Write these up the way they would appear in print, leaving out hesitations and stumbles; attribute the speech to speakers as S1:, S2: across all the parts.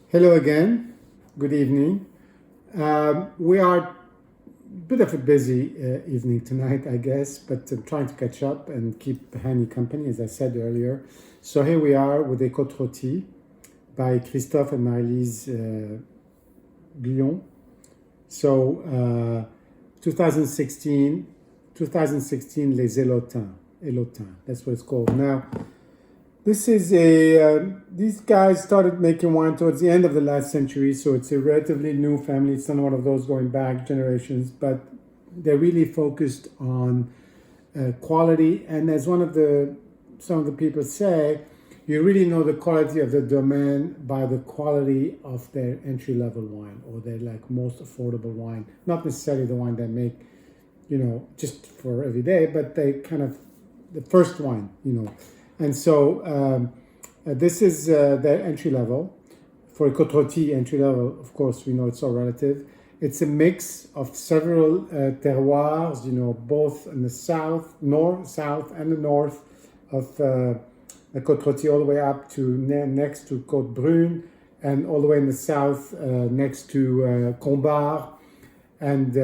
S1: Hello again. Good evening. We are a bit of a busy evening tonight, I guess, but I'm trying to catch up and keep Hani company, as I said earlier. So here we are with a Côte Rôtie by Christophe and Marie-Lise Billon. So 2016, Les Elotins. That's what it's called. Now, this is these guys started making wine towards the end of the last century, so it's a relatively new family. It's not one of those going back generations, but they're really focused on quality. And as some of the people say, you really know the quality of the domain by the quality of their entry level wine or their like most affordable wine. Not necessarily the wine they make, just for every day, but they kind of the first wine. And so this is their entry level. For Côte Rôtie entry level, of course, we know it's all relative. It's a mix of several terroirs, both in the south, and the north of the Côte Rôtie, all the way up to next to Côte Brune, and all the way in the south next to Combard. And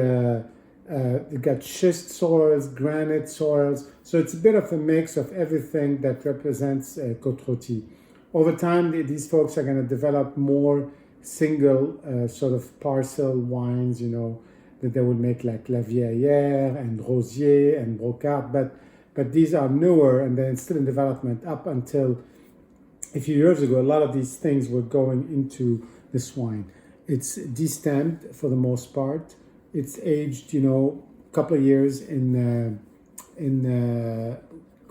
S1: you got schist soils, granite soils. So it's a bit of a mix of everything that represents Côte Rôtie. Over time, these folks are going to develop more single sort of parcel wines, that they would make like La Vieillère and Rosier and Brocard. But these are newer and they're still in development up until a few years ago. A lot of these things were going into this wine. It's destemmed for the most part. It's aged, a couple of years in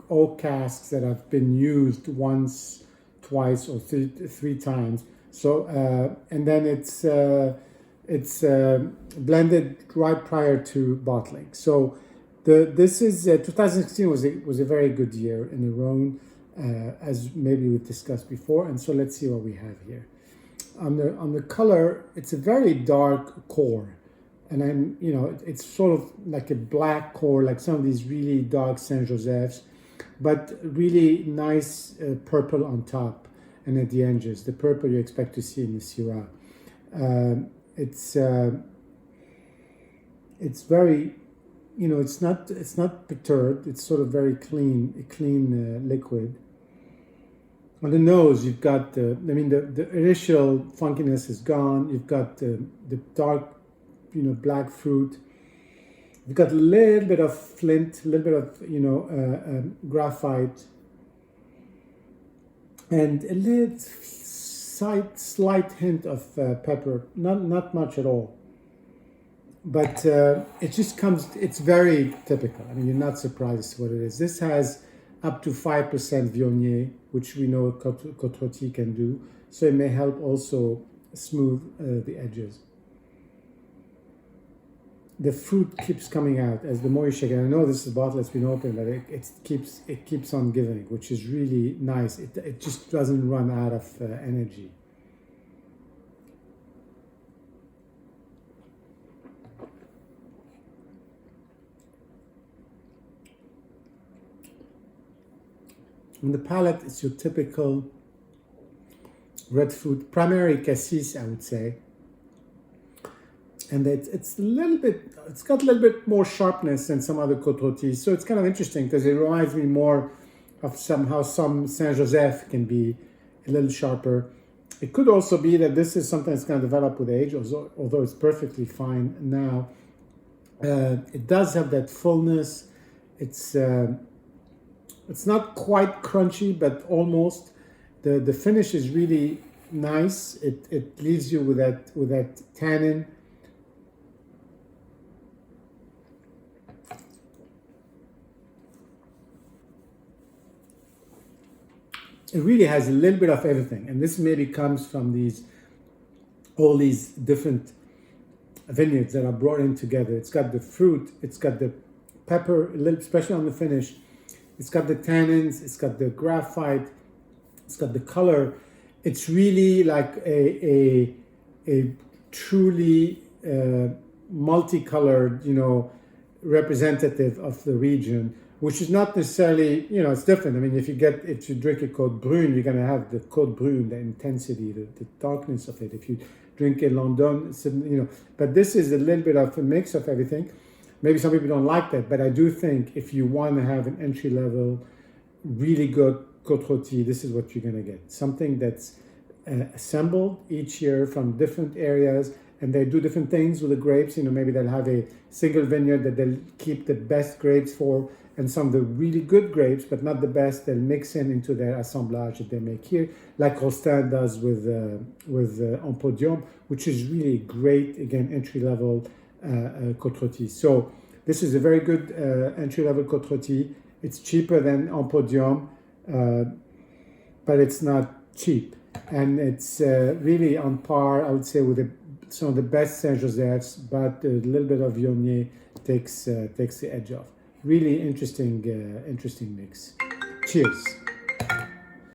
S1: oak casks that have been used once, twice, or three times. So and then it's blended right prior to bottling. So this is 2016 was a very good year in the Rhone, as maybe we discussed before. And so let's see what we have here. On the color, it's a very dark core. And then, it's sort of like a black core, like some of these really dark Saint Josephs, but really nice purple on top and at the edges, the purple you expect to see in the Syrah. It's very, it's not perturbed. It's sort of very clean liquid. On the nose, you've got the initial funkiness is gone. You've got the dark, black fruit. You've got a little bit of flint, a little bit of, graphite, and a little slight hint of pepper. Not much at all. But it just comes, it's very typical. You're not surprised what it is. This has up to 5% Viognier, which we know Côte Rôtie can do. So it may help also smooth the edges. The fruit keeps coming out as the more you shake it. I know this bottle has been open, but it keeps on giving, which is really nice. It just doesn't run out of energy. On the palate, it's your typical red fruit, primary cassis, I would say. And it's got a little bit more sharpness than some other Côte Rôties. So it's kind of interesting because it reminds me more of how some Saint Joseph can be a little sharper. It could also be that this is something that's going to develop with age, although it's perfectly fine now. It does have that fullness. It's not quite crunchy, but almost. The finish is really nice. It leaves you with that tannin. It really has a little bit of everything, and this maybe comes from all these different vineyards that are brought in together. It's got the fruit, it's got the pepper, a little, especially on the finish. It's got the tannins, it's got the graphite, it's got the color. It's really like a truly multicolored, representative of the region, which is not necessarily, it's different. I mean, if you drink a Côte Brune, you're going to have the Côte Brune, the intensity, the darkness of it. If you drink a London, but this is a little bit of a mix of everything. Maybe some people don't like that, but I do think if you want to have an entry level, really good Côte Rôtie, this is what you're going to get. Something that's assembled each year from different areas, and they do different things with the grapes. Maybe they'll have a single vineyard that they'll keep the best grapes for, and some of the really good grapes, but not the best, they'll mix into their assemblage that they make here, like Rostand does with Empodium, which is really great, again, entry-level Côte Rôtie. So this is a very good entry-level Côte Rôtie. It's cheaper than Empodium, but it's not cheap. And it's really on par, I would say, with some of the best Saint-Joseph's, but a little bit of Viognier takes the edge off. Really interesting mix. Cheers.